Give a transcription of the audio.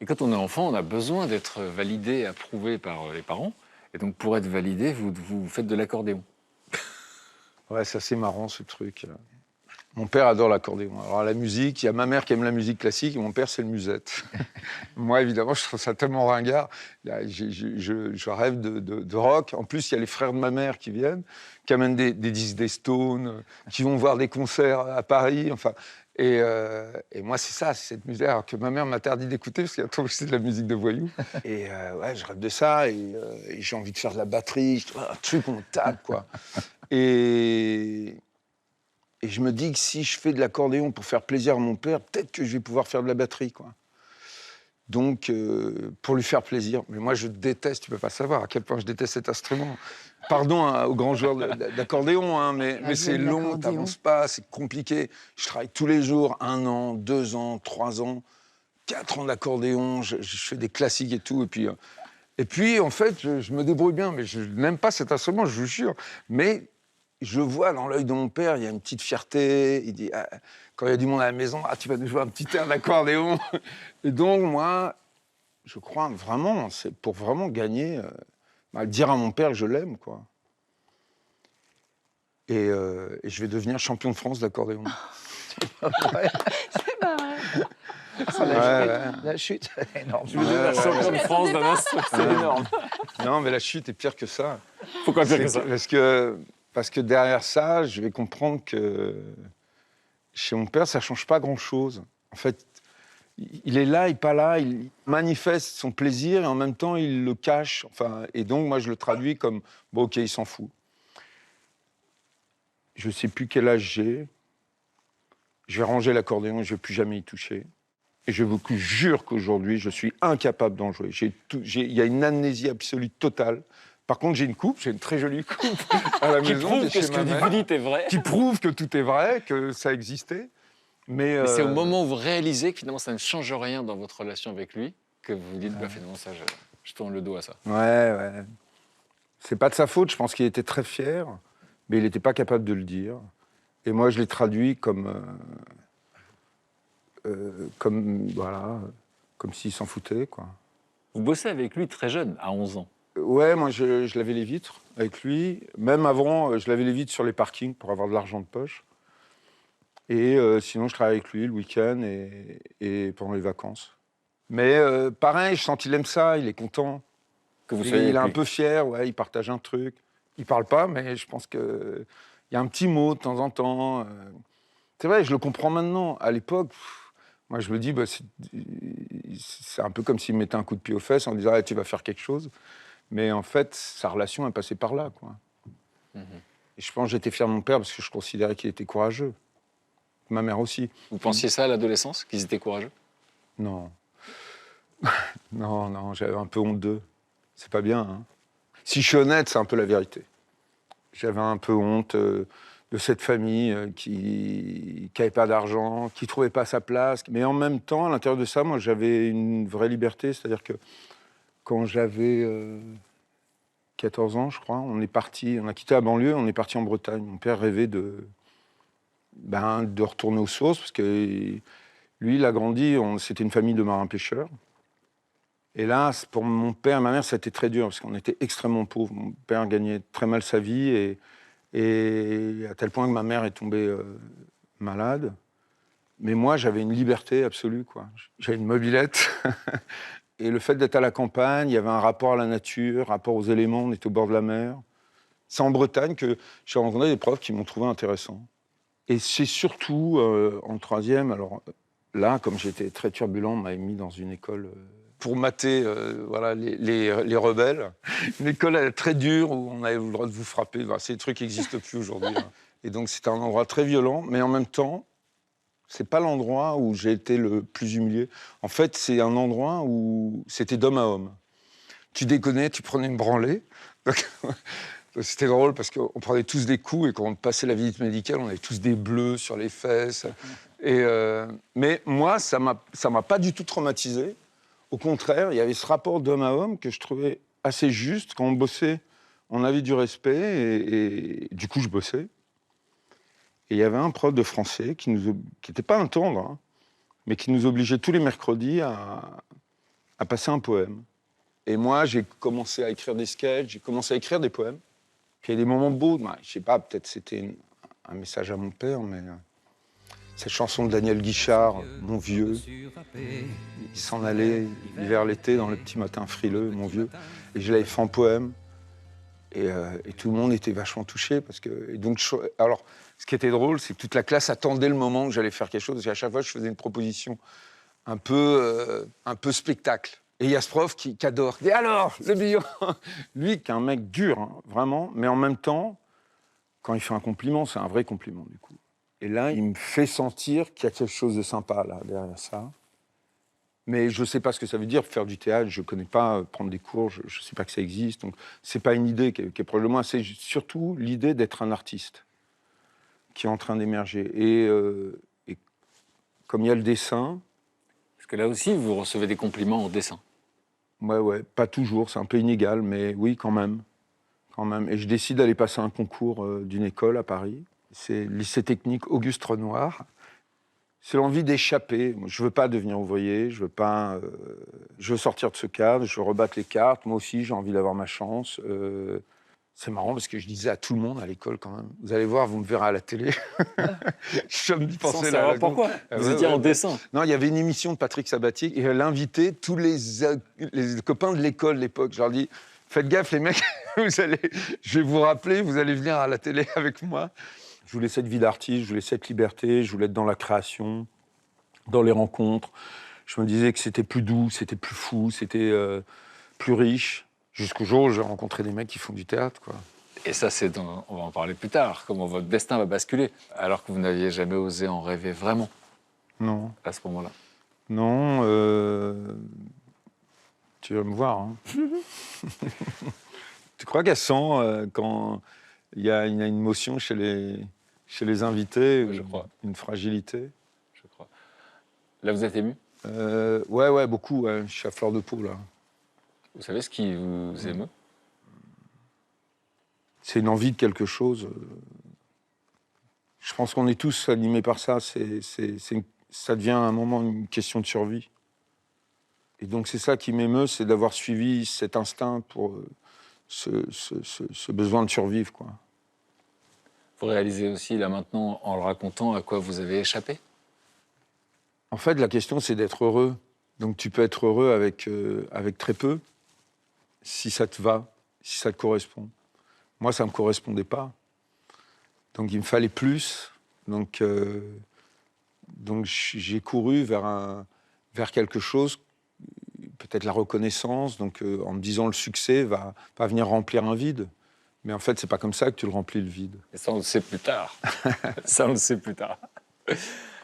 Et quand on est enfant, on a besoin d'être validé, approuvé par les parents. Et donc, pour être validé, vous faites de l'accordéon. Ouais, c'est assez marrant ce truc. Mon père adore l'accordéon. Alors la musique, il y a ma mère qui aime la musique classique et mon père c'est le musette. Moi évidemment je trouve ça tellement ringard. Je rêve de rock. En plus il y a les frères de ma mère qui viennent, qui amènent des disques des Stones, qui vont voir des concerts à Paris. Enfin, et moi c'est ça, c'est cette musique alors que ma mère m'interdit d'écouter parce qu'elle trouve que c'est de la musique de voyous. Et ouais, je rêve de ça et j'ai envie de faire de la batterie. Je trouve un truc on tape quoi. Et Et je me dis que si je fais de l'accordéon pour faire plaisir à mon père, peut-être que je vais pouvoir faire de la batterie, quoi. Donc, pour lui faire plaisir. Mais moi, je déteste, tu peux pas savoir à quel point je déteste cet instrument. Pardon hein, aux grands joueurs d'accordéon, hein, mais c'est long, t'avances pas, c'est compliqué. Je travaille tous les jours, 1 an, 2 ans, 3 ans, 4 ans d'accordéon, je fais des classiques et tout. Et puis en fait, je me débrouille bien, mais je n'aime pas cet instrument, je vous jure. Mais je vois dans l'œil de mon père, il y a une petite fierté. Il dit, ah, quand il y a du monde à la maison, ah, tu vas nous jouer un petit air d'accordéon. Et donc, moi, je crois vraiment, c'est pour vraiment gagner, dire à mon père que je l'aime, quoi. Et je vais devenir champion de France d'accordéon. C'est pas vrai. Ah, La chute, c'est énorme. Je veux devenir champion de France d'un instrument, c'est énorme. Non, mais la chute est pire que ça. Pourquoi pire que ça? Parce que derrière ça, je vais comprendre que chez mon père, ça change pas grand-chose. En fait, il est là, il n'est pas là, il manifeste son plaisir et en même temps, il le cache. Enfin, et donc, moi, je le traduis comme, bon, ok, il s'en fout. Je ne sais plus quel âge j'ai. Je vais ranger l'accordéon et je ne vais plus jamais y toucher. Et je vous jure qu'aujourd'hui, je suis incapable d'en jouer. Il y a une amnésie absolue totale. Par contre, j'ai une coupe, j'ai une très jolie coupe à la Qui maison. prouve que ce que vous dites est vrai. Qui prouve que tout est vrai, que ça existait. Mais c'est au moment où vous réalisez que finalement ça ne change rien dans votre relation avec lui que vous vous dites, bah, finalement, ça, je tourne le dos à ça. Ouais. C'est pas de sa faute, je pense qu'il était très fier, mais il n'était pas capable de le dire. Et moi, je l'ai traduit voilà, comme s'il s'en foutait, quoi. Vous bossez avec lui très jeune, à 11 ans. Ouais, moi, je lavais les vitres avec lui. Même avant, je lavais les vitres sur les parkings pour avoir de l'argent de poche. Et sinon, je travaillais avec lui le week-end et pendant les vacances. Mais pareil, je sens qu'il aime ça, il est content. Que vous soyez Il est avec un lui. peu fier, ouais, il partage un truc. Il parle pas, mais je pense qu'il y a un petit mot de temps en temps. C'est vrai, je le comprends maintenant. À l'époque, moi, je me dis, bah, c'est un peu comme s'il me mettait un coup de pied aux fesses en disant, ah, tu vas faire quelque chose. Mais en fait, sa relation est passée par là, quoi. Et je pense que j'étais fier de mon père parce que je considérais qu'il était courageux. Ma mère aussi. Vous pensiez ça à l'adolescence, qu'ils étaient courageux? Non. Non, j'avais un peu honte d'eux. C'est pas bien, hein. Si je suis honnête, c'est un peu la vérité. J'avais un peu honte de cette famille qui n'avait pas d'argent, qui trouvait pas sa place. Mais en même temps, à l'intérieur de ça, moi, j'avais une vraie liberté. C'est-à-dire que quand j'avais 14 ans, je crois, on a quitté la banlieue, on est parti en Bretagne. Mon père rêvait de retourner aux sources, parce que lui, il a grandi, c'était une famille de marins-pêcheurs. Et là, pour mon père et ma mère, ça a été très dur, parce qu'on était extrêmement pauvres. Mon père gagnait très mal sa vie, et à tel point que ma mère est tombée malade. Mais moi, j'avais une liberté absolue, quoi. J'avais une mobilette. Et le fait d'être à la campagne, il y avait un rapport à la nature, rapport aux éléments, on était au bord de la mer. C'est en Bretagne que j'ai rencontré des profs qui m'ont trouvé intéressant. Et c'est surtout en troisième, alors là, comme j'étais très turbulent, on m'avait mis dans une école pour mater voilà, les rebelles. Une école très dure où on avait le droit de vous frapper. Enfin, c'est des trucs qui n'existent plus aujourd'hui, hein. Et donc c'était un endroit très violent, mais en même temps, c'est pas l'endroit où j'ai été le plus humilié. En fait, c'est un endroit où c'était d'homme à homme. Tu déconnais, tu prenais une branlée. Donc, c'était drôle parce qu'on prenait tous des coups et quand on passait la visite médicale, on avait tous des bleus sur les fesses. Mais moi, ça m'a pas du tout traumatisé. Au contraire, il y avait ce rapport d'homme à homme que je trouvais assez juste. Quand on bossait, on avait du respect et du coup, je bossais. Et il y avait un prof de français qui n'était pas un tendre, hein, mais qui nous obligeait tous les mercredis à passer un poème. Et moi, j'ai commencé à écrire des sketchs, j'ai commencé à écrire des poèmes. Puis il y a des moments beaux, je sais pas, peut-être c'était un message à mon père, mais cette chanson de Daniel Guichard, Mon vieux, il s'en allait l'hiver, l'été, dans le petit matin frileux, mon vieux. Et je l'avais fait en poème. Et tout le monde était vachement touché. Parce que, et donc, alors, ce qui était drôle, c'est que toute la classe attendait le moment où j'allais faire quelque chose. Et à chaque fois, je faisais une proposition un peu spectacle. Et il y a ce prof qui adore. Et alors, le bilan. Lui, qui est un mec dur, hein, vraiment, mais en même temps, quand il fait un compliment, c'est un vrai compliment, du coup. Et là, il me fait sentir qu'il y a quelque chose de sympa, là, derrière ça. Mais je ne sais pas ce que ça veut dire, faire du théâtre. Je ne connais pas, prendre des cours, je ne sais pas que ça existe. Donc, ce n'est pas une idée qui est proche de moi. C'est surtout l'idée d'être un artiste qui est en train d'émerger. Et comme il y a le dessin... Parce que là aussi, vous recevez des compliments en dessin. Ouais, pas toujours, c'est un peu inégal, mais oui, quand même. Et je décide d'aller passer un concours d'une école à Paris. C'est le lycée technique Auguste Renoir. C'est l'envie d'échapper. Je ne veux pas devenir ouvrier, je veux sortir de ce cadre, je veux rebattre les cartes. Moi aussi, j'ai envie d'avoir ma chance. C'est marrant parce que je disais à tout le monde à l'école quand même, vous allez voir, vous me verrez à la télé. Je me dis Sans penser savoir pourquoi. Vous étiez en dessin. Non, il y avait une émission de Patrick Sabatier et elle invitait tous les copains de l'école de l'époque. Je leur dis, faites gaffe les mecs, je vais vous rappeler, vous allez venir à la télé avec moi. Je voulais cette vie d'artiste, je voulais cette liberté, je voulais être dans la création, dans les rencontres. Je me disais que c'était plus doux, c'était plus fou, c'était plus riche. Jusqu'au jour où j'ai rencontré des mecs qui font du théâtre, quoi. Et ça, on va en parler plus tard, comment votre destin va basculer, alors que vous n'aviez jamais osé en rêver vraiment. Non. À ce moment-là. Non, tu vas me voir. Hein. Tu crois qu'elle sent quand il y a une motion chez les invités, Oui, je crois. une fragilité? Je crois. Là, vous êtes ému? Ouais, beaucoup. Ouais. Je suis à fleur de peau, là. Vous savez ce qui vous émeut? C'est une envie de quelque chose. Je pense qu'on est tous animés par ça. Ça devient à un moment une question de survie. Et donc c'est ça qui m'émeut, c'est d'avoir suivi cet instinct pour ce besoin de survivre, quoi. Vous réalisez aussi, là maintenant, en le racontant, à quoi vous avez échappé? En fait, la question, c'est d'être heureux. Donc tu peux être heureux avec très peu, si ça te va, si ça te correspond. Moi, ça ne me correspondait pas. Donc il me fallait plus. Donc j'ai couru vers quelque chose, peut-être la reconnaissance. Donc en me disant le succès va venir remplir un vide. Mais en fait, c'est pas comme ça que tu le remplis, le vide. Et ça, on le sait plus tard. Ça, on le sait plus tard.